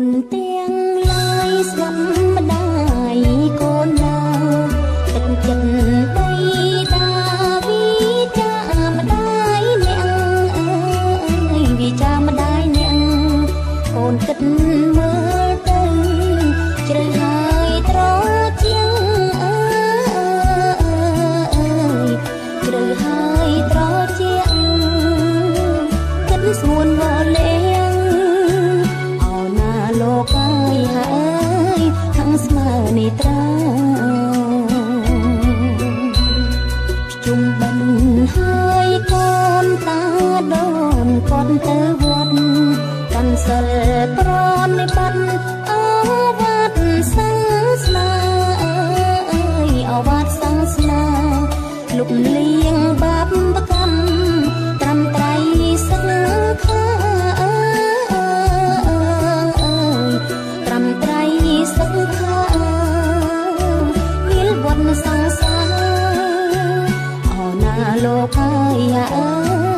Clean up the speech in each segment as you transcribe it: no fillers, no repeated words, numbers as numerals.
នទាំងឡាយស្ដាប់ម្ដាយកូនដើរទឹកចិត្តដីដាវិចាម្ដាយអ្នកអើយវិចាម្ដាយអ្នកកូនគិតមើលទៅជ្រៅហើយត្រជាងអើយជ្រៅហើយត្រជាងគិតស្ងួនវល់លេងលោកអើយហើយខាងស្មើនេះត្រាជុំបិណ្ឌហើយកូនតាដូនគាត់ទៅវត្តកាន់សិលប្រនិបត្តិអវត្តសាសនាអើយអវត្តសាសនាលុបលៀងបាបកម្មត្រឹមត្រៃសិក្ខាសិក្ខាវិលវត្តសង្សារអោណាលោកអើយអើ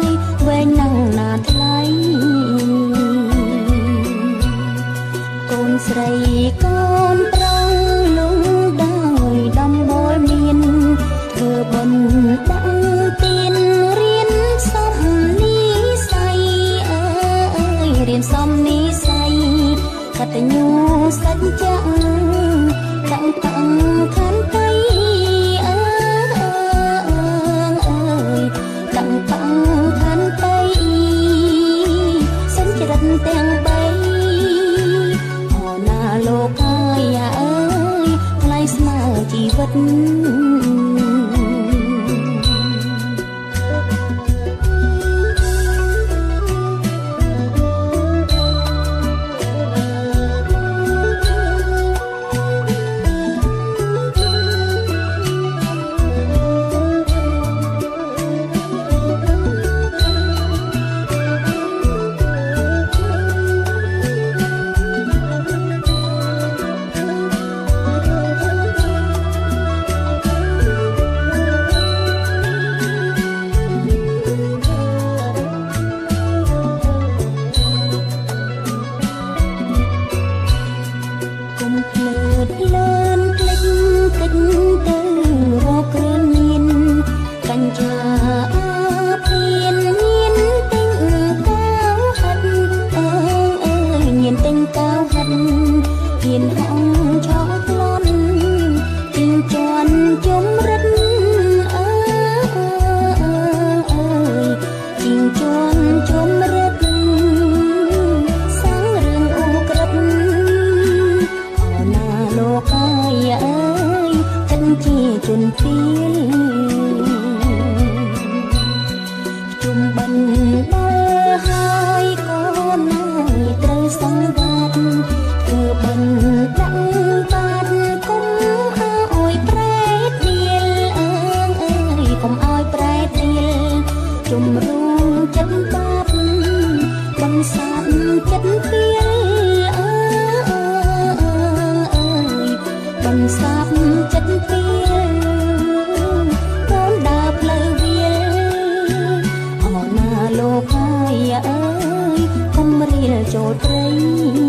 យវែងណាស់ណាថ្លៃកូនស្រីកូនប្រុងលងដោយដំបូលមានធ្វើបុណ្យដាក់ទានរៀនសំនិស័យអើយរៀនសំនិស័យកតញ្ញូសច្ចៈដាក់តាំងខន្តីអើយដាក់តាំងខន្តីសិនចរិតទាំងបីអូណាលោកអើយអើយថ្លៃស្មើជីវិតជនពីជុំបិណ្ឌដល់ហើយកូនហើយត្រូវសង្វាតធ្វើបិណ្ឌដាក់បាតគុំអើយប្រែដៀលអើយកុំអើយប្រែដៀលជំរុំចិត្តបាបកំសាបចិត្តពីលអើយកំសាបចិត្តពីលោកអើយអើយកុំរៀលចូលព្រៃ